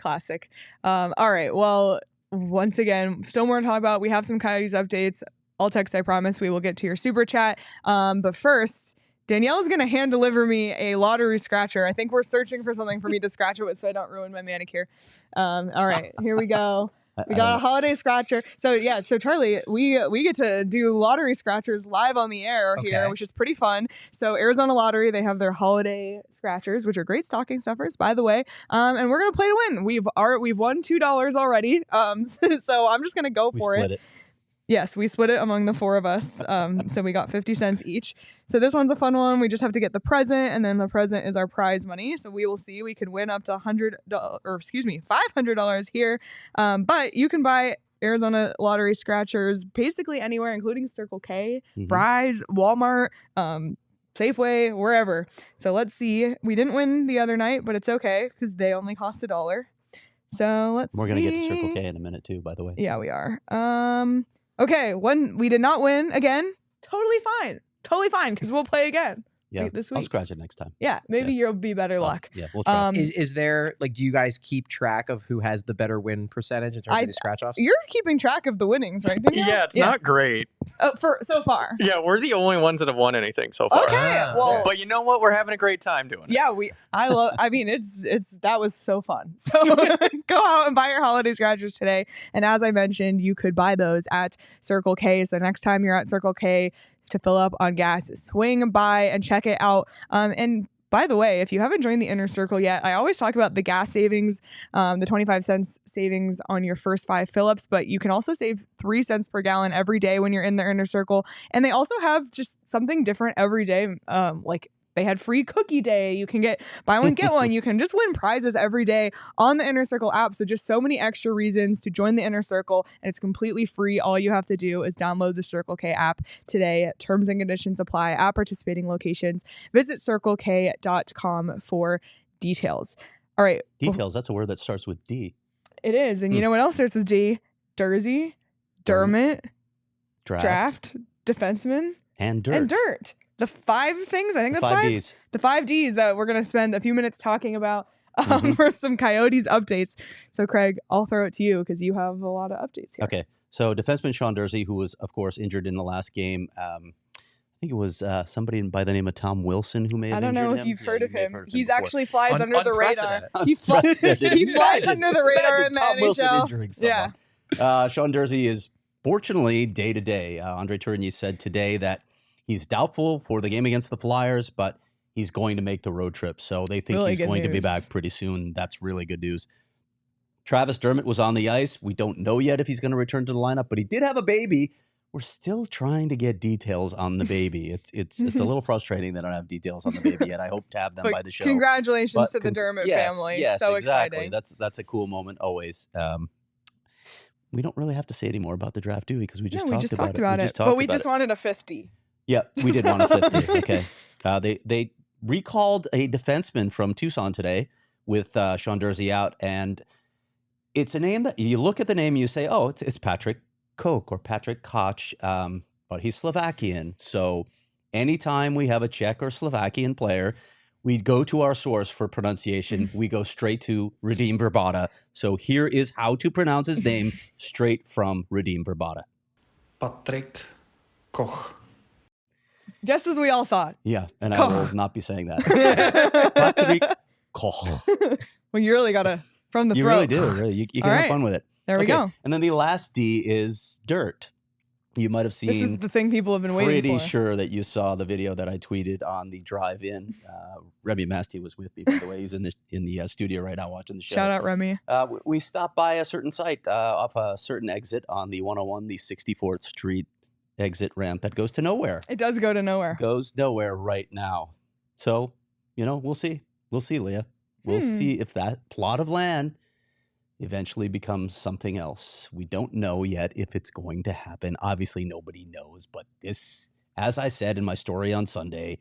All right. Well, once again, still more to talk about. We have some Coyotes updates. I'll text, I promise. We will get to your super chat. But first, Danielle is going to hand deliver me a lottery scratcher. I think we're searching for something for me to scratch it with so I don't ruin my manicure. All right, here we go. We got a holiday scratcher. So Charlie, we get to do lottery scratchers live on the air here, which is pretty fun. So Arizona Lottery, they have their holiday scratchers, which are great stocking stuffers, by the way. And we're gonna play to win. We've won $2 already. So I'm just gonna go for it. Yes, we split it among the four of us. So we got 50 cents each. So this one's a fun one. We just have to get the present, and then the present is our prize money. So we will see. We could win up to $500 here. But you can buy Arizona Lottery scratchers basically anywhere, including Circle K, Fry's, Walmart, Safeway, wherever. So let's see. We didn't win the other night, but it's okay because they only cost $1. So let's see. We're going to get to Circle K in a minute too, by the way. Yeah, we are. Okay, we did not win again. Totally fine, because we'll play again. Yeah, this week. I'll scratch it next time. Yeah, maybe you'll be better luck. Yeah, we'll try. Is there, like, do you guys keep track of who has the better win percentage in terms of the scratch-offs? You're keeping track of the winnings, right? Yeah, it's not great. For so far. Yeah, we're the only ones that have won anything so far. Okay, well, but you know what? We're having a great time doing it. Yeah, that was so fun. So go out and buy your holiday scratchers today. And as I mentioned, you could buy those at Circle K. So next time you're at Circle K to fill up on gas, swing by and check it out. And by the way, if you haven't joined the Inner Circle yet, I always talk about the gas savings, the 25 cents savings on your first 5 fill-ups, but you can also save 3 cents per gallon every day when you're in the Inner Circle. And they also have just something different every day, like they had free cookie day. You can get buy one, get one. You can just win prizes every day on the Inner Circle app. So just so many extra reasons to join the Inner Circle, and it's completely free. All you have to do is download the Circle K app today. Terms and conditions apply at participating locations. Visit circlek.com for details. All right. Details, that's a word that starts with D. It is. And you know what else starts with D? Jersey, Dermot, draft, defenseman, and dirt. And dirt. The 5 things, I think that's 5 Ds. The 5 Ds that we're going to spend a few minutes talking about for some Coyotes updates. So, Craig, I'll throw it to you because you have a lot of updates here. Okay. So, defenseman Sean Couturier, who was, of course, injured in the last game. I think it was somebody by the name of Tom Wilson who may have injured him. I don't know if you've heard of him. He's before. actually flies under the radar. He flies under the radar in the Tom NHL. Wilson injuring someone. Sean Couturier is fortunately day to day. Andre Tourigny said today that he's doubtful for the game against the Flyers, but he's going to make the road trip. So they think he's going to be back pretty soon. That's really good news. Travis Dermott was on the ice. We don't know yet if he's going to return to the lineup, but he did have a baby. We're still trying to get details on the baby. It's a little frustrating that I don't have details on the baby yet. I hope to have them by the show. Congratulations to the Dermott family. Yes, so exactly. exciting. That's a cool moment always. We don't really have to say any more about the draft, do we? Because we just talked about it. But we just wanted a 50. Yeah, we did want a 50. Okay. They recalled a defenseman from Tucson today with Sean Couturier out, and it's a name that you look at the name and you say, oh, it's Patrick Koch or Patrick Koch, but he's Slovakian. So anytime we have a Czech or Slovakian player, we go to our source for pronunciation. We go straight to Radim Verbata. So here is how to pronounce his name straight from Radim Verbata. Patrick Koch. Just as we all thought. Yeah, and Koch. I will not be saying that. Patrick Koch. Well, you really got to, from the throat. You really do. Really. You can have fun with it. There we go. And then the last D is dirt. You might have seen. This is the thing people have been waiting for. Pretty sure that you saw the video that I tweeted on the drive-in. Remy Masty was with me, by the way. He's in the studio right now watching the show. Shout out, Remy. We stopped by a certain site off a certain exit on the 101, the 64th Street exit ramp that goes to nowhere. It does go to nowhere. Goes nowhere right now. So, we'll see. We'll see, Leah. We'll see if that plot of land eventually becomes something else. We don't know yet if it's going to happen. Obviously, nobody knows. But this, as I said in my story on Sunday,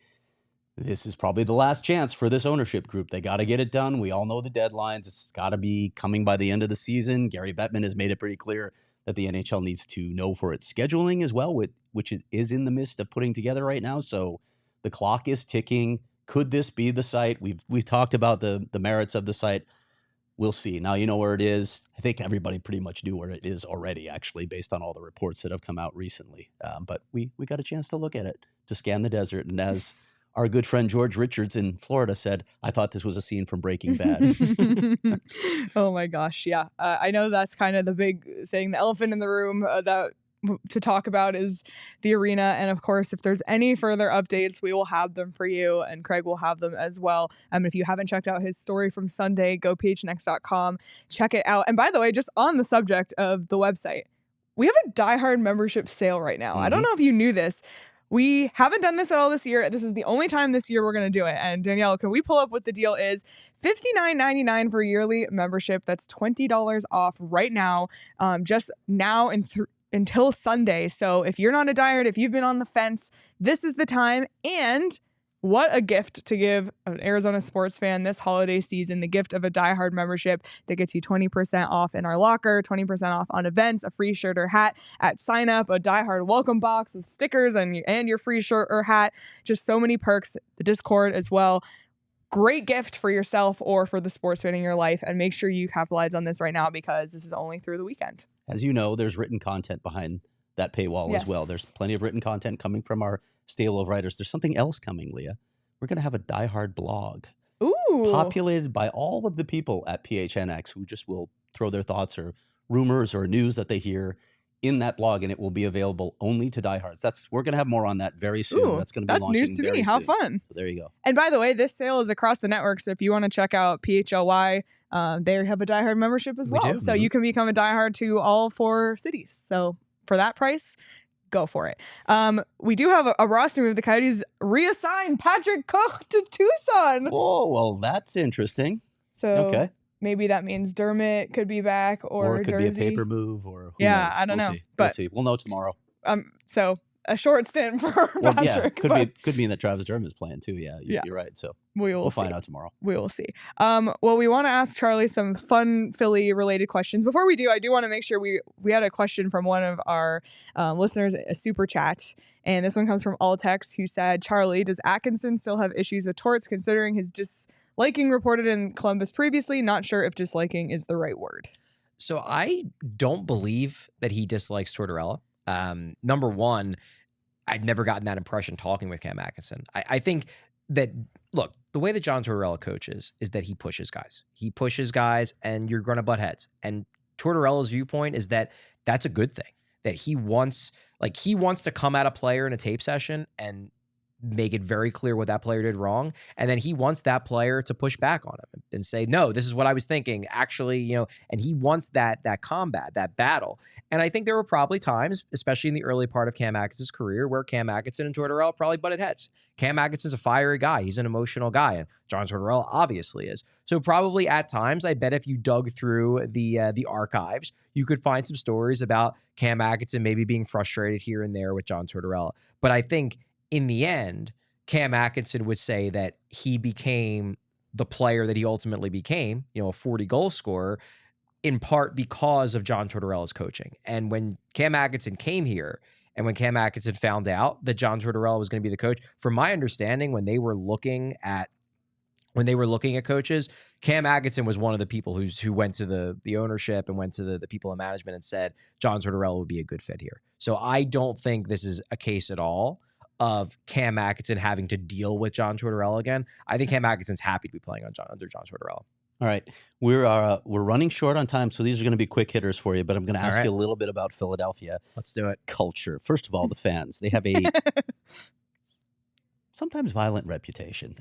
this is probably the last chance for this ownership group. They got to get it done. We all know the deadlines. It's got to be coming by the end of the season. Gary Bettman has made it pretty clear that the NHL needs to know for its scheduling as well, which it is in the midst of putting together right now. So the clock is ticking. Could this be the site? We've talked about the merits of the site. We'll see. Now you know where it is. I think everybody pretty much knew where it is already, actually, based on all the reports that have come out recently. But we got a chance to look at it, to scan the desert. And as our good friend George Richards in Florida said, I thought this was a scene from Breaking Bad. Oh my gosh, yeah. I know that's kind of the big thing, the elephant in the room to talk about is the arena. And of course, if there's any further updates, we will have them for you, and Craig will have them as well. If you haven't checked out his story from Sunday, go PHNX.com, check it out. And by the way, just on the subject of the website, we have a diehard membership sale right now. I don't know if you knew this. We haven't done this at all this year. This is the only time this year we're going to do it. And Danielle, can we pull up what the deal is? $59.99 for yearly membership. That's $20 off right now. Just now until Sunday. So if you're not a diehard, if you've been on the fence, this is the time. And what a gift to give an Arizona sports fan this holiday season, the gift of a diehard membership that gets you 20% off in our locker, 20% off on events, a free shirt or hat at sign up, a diehard welcome box with stickers and your free shirt or hat. Just so many perks, the Discord as well. Great gift for yourself or for the sports fan in your life. And make sure you capitalize on this right now because this is only through the weekend. As you know, there's written content behind that paywall as well. There's plenty of written content coming from our stable of writers. There's something else coming, Leah. We're going to have a diehard blog. Ooh. Populated by all of the people at PHNX who just will throw their thoughts or rumors or news that they hear in that blog, and it will be available only to diehards. We're going to have more on that very soon. Ooh, That's going to be that's launching news to very me. How soon. fun. So there you go. And by the way, this sale is across the network. So if you want to check out PHLY, they have a diehard membership as well. do. So you can become a diehard to all 4 cities. So for that price, go for it. We do have a roster move. The Coyotes reassigned Patrick Koch to Tucson. Oh, well, that's interesting. So Okay. maybe that means Dermott could be back, or it could Jersey. be a paper move, or who Yeah, knows? I don't We'll know, see. but- We'll see. We'll know tomorrow. So a short stint for Well, Patrick. yeah, but could mean that Travis Dermott is playing too. Yeah, Yeah. you're right. So we will we'll see. find out tomorrow. We will see. Well, we want to ask Charlie some fun Philly related questions. Before we do, I do want to make sure we had a question from one of our listeners, a super chat. And this one comes from Alltex, who said, Charlie, does Atkinson still have issues with Torts considering his disliking reported in Columbus previously? Not sure if disliking is the right word. So I don't believe that he dislikes Tortorella. Number one, I'd never gotten that impression talking with Cam Atkinson. I think that, look, the way that John Tororella coaches is that he pushes guys. He pushes guys, and you're going to butt heads. And Tortorella's viewpoint is that that's a good thing. That he wants to come at a player in a tape session and make it very clear what that player did wrong. And then he wants that player to push back on him and say, no, this is what I was thinking. Actually, and he wants that combat, that battle. And I think there were probably times, especially in the early part of Cam Atkinson's career, where Cam Atkinson and Tortorella probably butted heads. Cam Atkinson's a fiery guy. He's an emotional guy. And John Tortorella obviously is. So probably at times, I bet if you dug through the archives, you could find some stories about Cam Atkinson maybe being frustrated here and there with John Tortorella. But I think in the end, Cam Atkinson would say that he became the player that he ultimately became, a 40-goal scorer, in part because of John Tortorella's coaching. And when Cam Atkinson came here, and when Cam Atkinson found out that John Tortorella was going to be the coach, from my understanding, when they were looking at coaches, Cam Atkinson was one of the people who went to the ownership and went to the people in management and said John Tortorella would be a good fit here. So I don't think this is a case at all of Cam Atkinson having to deal with John Tortorella again. I think Cam Atkinson's happy to be playing under John Tortorella. All right. We're running short on time, so these are going to be quick hitters for you, but I'm going to ask you a little bit about Philadelphia. Let's do it. Culture. First of all, the fans. They have a sometimes violent reputation.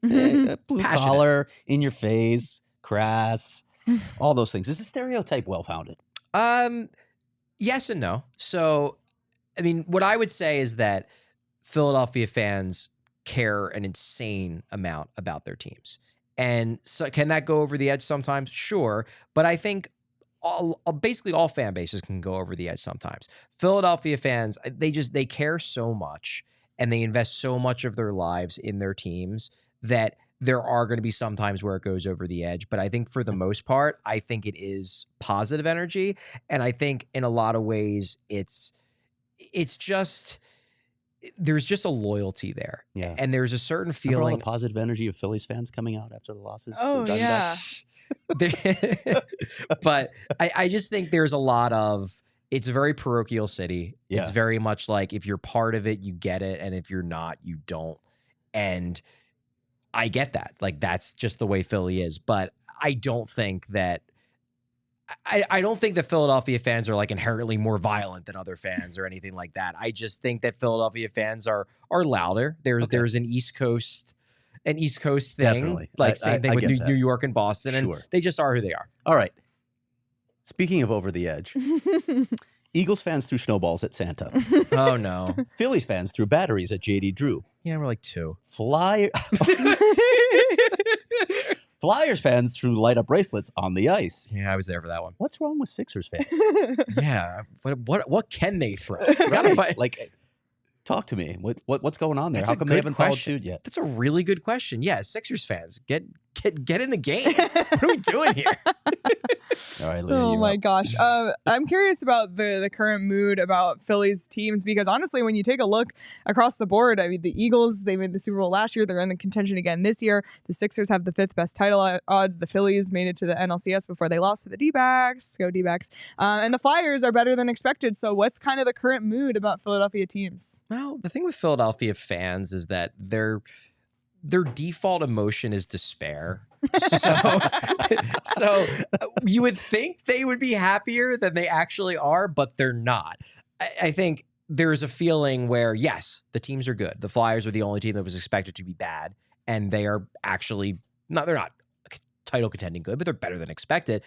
Blue collar, in your face, crass, all those things. Is the stereotype well-founded? Yes and no. So, I mean, what I would say is that Philadelphia fans care an insane amount about their teams. And so can that go over the edge sometimes? Sure. But I think basically all fan bases can go over the edge sometimes. Philadelphia fans, they care so much and they invest so much of their lives in their teams that there are going to be some times where it goes over the edge. But I think for the most part, I think it is positive energy. And I think in a lot of ways, it's just, there's just a loyalty there. Yeah. And there's a certain Remember all feeling. the positive energy of Phillies fans coming out after the losses? Oh, The yeah. Diamondbacks? But I just think there's a lot of, it's a very parochial city. Yeah. It's very much like if you're part of it, you get it. And if you're not, you don't. And I get that. Like, that's just the way Philly is. But I don't think that I don't think that Philadelphia fans are like inherently more violent than other fans or anything like that. I just think that Philadelphia fans are louder. There's an East Coast thing. Definitely. Like same thing I with get that. New York and Boston. Sure. And they just are who they are. All right. Speaking of over the edge, Eagles fans threw snowballs at Santa. Oh no. Phillies fans threw batteries at JD Drew. Yeah, we're like 2. Flyers fans threw light up bracelets on the ice. Yeah, I was there for that one. What's wrong with Sixers fans? Yeah, but what can they throw? You gotta find, Like, talk to me. What's going on there? That's How a come they good haven't followed question. suit yet? That's a really good question. Yeah, Sixers fans, get in the game. What are we doing here? All right, Leah, Oh you're my up. gosh. I'm curious about the current mood about Philly's teams, because honestly, when you take a look across the board, I mean, the Eagles, they made the Super Bowl last year. They're in the contention again this year. The Sixers have the 5th best title odds. The Phillies made it to the NLCS before they lost to the D-backs. Go D-backs. And the Flyers are better than expected. So what's kind of the current mood about Philadelphia teams? Well, the thing with Philadelphia fans is that their default emotion is despair. So you would think they would be happier than they actually are, but they're not. I think there's a feeling where, yes, the teams are good. The Flyers were the only team that was expected to be bad, and they are actually they're not title contending good, but they're better than expected.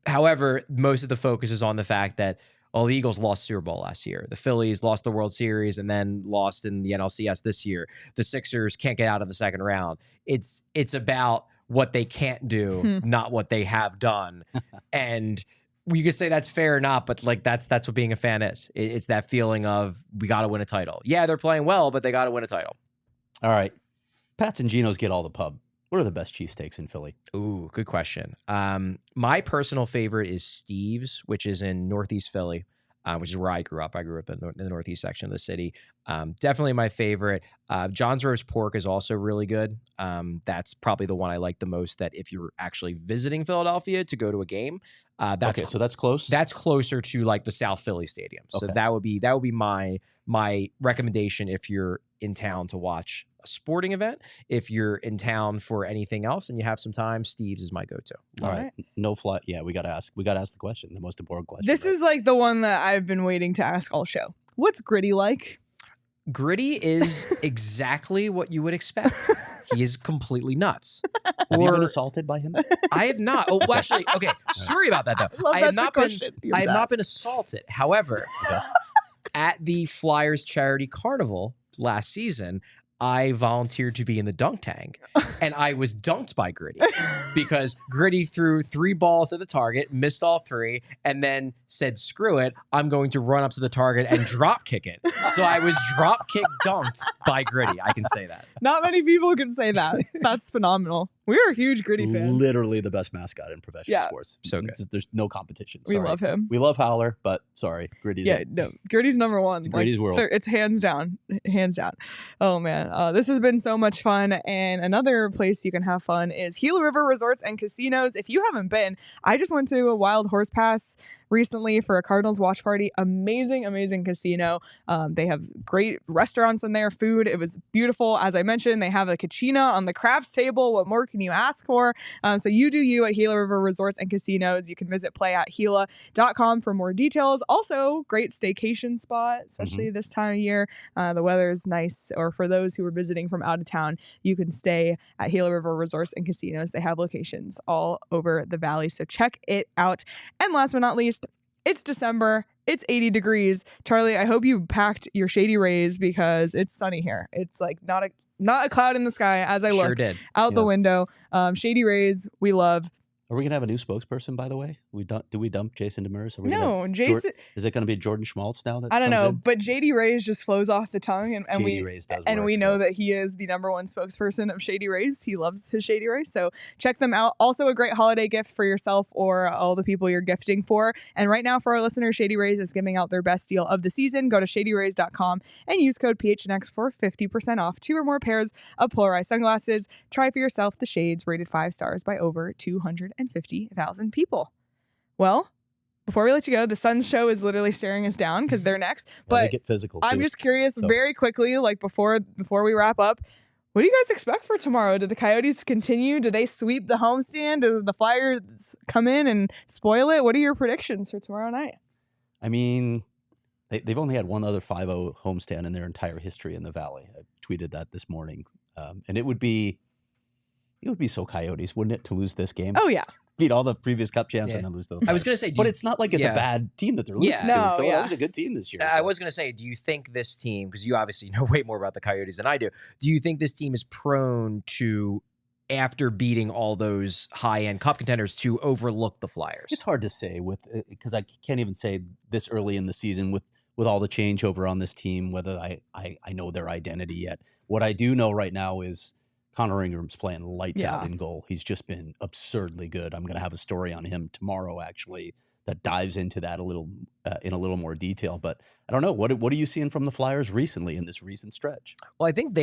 However, most of the focus is on the fact that the Eagles lost Super Bowl last year. The Phillies lost the World Series and then lost in the NLCS this year. The Sixers can't get out of the second round. It's about what they can't do, not what they have done. And you could say that's fair or not, but like that's what being a fan is. It's that feeling of we got to win a title. Yeah, they're playing well, but they got to win a title. All right. Pats and Geno's get all the pub. What are the best cheesesteaks in Philly? Ooh, good question. My personal favorite is Steve's, which is in Northeast Philly, which is where I grew up. I grew up in the Northeast section of the city. Definitely my favorite. John's roast pork is also really good. That's probably the one I like the most, that if you're actually visiting Philadelphia to go to a game, so that's close. That's closer to like the South Philly Stadium. So that would be my recommendation if you're in town to watch a sporting event. If you're in town for anything else and you have some time, Steve's is my go-to. All right. No fly. Yeah, we got to ask the question, the most important question. This is like the one that I've been waiting to ask all show. What's Gritty like? Gritty is exactly what you would expect. He is completely nuts. Have you been assaulted by him? I have not. Oh, well, actually, okay. Sorry about that, though. I have not been assaulted. However, at the Flyers charity carnival last season, I volunteered to be in the dunk tank, and I was dunked by Gritty because Gritty threw 3 balls at the target, missed all 3, and then said, screw it, I'm going to run up to the target and drop kick it. So I was drop kick dunked by Gritty. I can say that. Not many people can say that. That's phenomenal. We're Huge Gritty fans. Literally the best mascot in professional sports. So good. There's no competition. We love him. We love Howler, but sorry, Gritty's Gritty's number one. It's Gritty's world. It's hands down. Hands down. Oh man. This has been so much fun. And another place you can have fun is Gila River Resorts and Casinos. If you haven't been, I just went to a Wild Horse Pass recently for a Cardinals watch party. Amazing casino. They have great restaurants in there, food. It was beautiful. As I mentioned, they have a kachina on the craps table. What more can you ask for? So you do you at Gila River Resorts and Casinos. You can visit playatgila.com for more details. Also, great staycation spot, especially this time of year. The weather is nice, or for those who are visiting from out of town, you can stay at Gila River Resorts and Casinos. They have locations all over the valley, so check it out. And last but not least, it's December. It's 80 degrees. Charlie, I hope you packed your Shady Rays because it's sunny here. It's like not a cloud in the sky as I look out the window. Shady Rays, we love. Are we going to have a new spokesperson, by the way? Do we dump Jason Demers? No, Jason. Is it going to be Jordan Schmaltz now? I don't know, but JD Rays just flows off the tongue, and we know that he is the number one spokesperson of Shady Rays. He loves his Shady Rays, so check them out. Also, a great holiday gift for yourself or all the people you're gifting for. And right now, for our listeners, Shady Rays is giving out their best deal of the season. Go to shadyrays.com and use code PHNX for 50% off 2 or more pairs of polarized sunglasses. Try for yourself the shades rated 5 stars by over 250,000 people. Well, before we let you go, the Suns show is literally staring us down because they're next. But they get physical too. I'm just curious, very quickly, like before we wrap up, what do you guys expect for tomorrow? Do the Coyotes continue? Do they sweep the homestand? Do the Flyers come in and spoil it? What are your predictions for tomorrow night? I mean, they've only had one other 5-0 homestand in their entire history in the Valley. I tweeted that this morning, and it would be so Coyotes, wouldn't it, to lose this game? Oh yeah. Beat all the previous Cup champs and then lose those. I was going to say, but it's not like it's a bad team that they're losing to. No, It was a good team this year. I was going to say, do you think this team, because you obviously know way more about the Coyotes than I do you think this team is prone to, after beating all those high-end Cup contenders, to overlook the Flyers? It's hard to say because I can't even say this early in the season with all the changeover on this team whether I know their identity yet. What I do know right now is Connor Ingram's playing lights out in goal. He's just been absurdly good. I'm going to have a story on him tomorrow, actually, that dives into that in a little more detail. But I don't know. What are you seeing from the Flyers recently in this recent stretch? Well, I think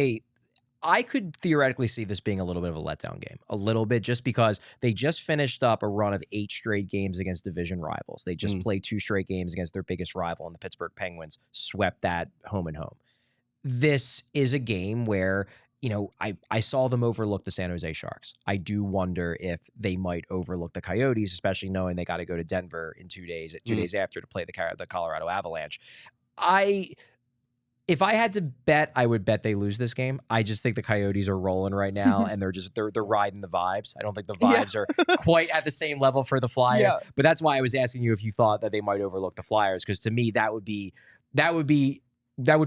I could theoretically see this being a little bit of a letdown game, a little bit, just because they just finished up a run of 8 straight games against division rivals. They just played 2 straight games against their biggest rival, and the Pittsburgh Penguins swept that home and home. This is a game where I saw them overlook the San Jose Sharks. I do wonder if they might overlook the Coyotes, especially knowing they got to go to Denver in 2 days, 2 days after to play the Colorado Avalanche. If I had to bet, I would bet they lose this game. I just think the Coyotes are rolling right now, and they're riding the vibes. I don't think the vibes are quite at the same level for the Flyers, but that's why I was asking you if you thought that they might overlook the Flyers, because to me that would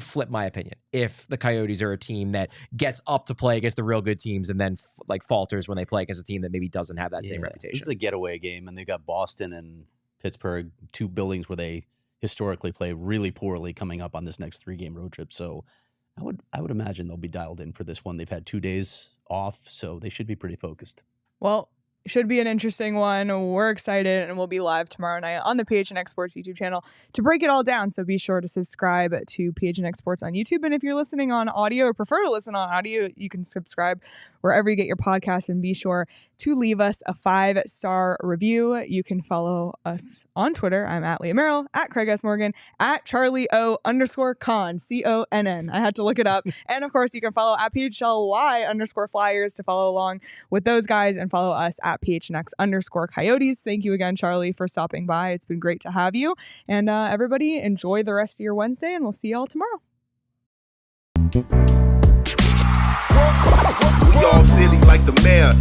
flip my opinion if the Coyotes are a team that gets up to play against the real good teams and then falters when they play against a team that maybe doesn't have that same reputation. This is a getaway game, and they've got Boston and Pittsburgh, 2 buildings where they historically play really poorly coming up on this next 3-game road trip. So I would imagine they'll be dialed in for this one. They've had 2 days off, so they should be pretty focused. Well, should be an interesting one. We're excited, and we'll be live tomorrow night on the PHNX Sports YouTube channel to break it all down. So be sure to subscribe to PHNX Sports on YouTube. And if you're listening on audio or prefer to listen on audio, you can subscribe wherever you get your podcast, and be sure to leave us a 5-star review. You can follow us on Twitter. I'm at Leah Merrill, at Craig S. Morgan, at CharlieO_Conn, CONN. I had to look it up. And of course, you can follow at PHLY Flyers to follow along with those guys, and follow us at PHNX Coyotes. Thank you again, Charlie, for stopping by. It's been great to have you. And everybody, enjoy the rest of your Wednesday, and we'll see y'all tomorrow. We all silly like the mayor.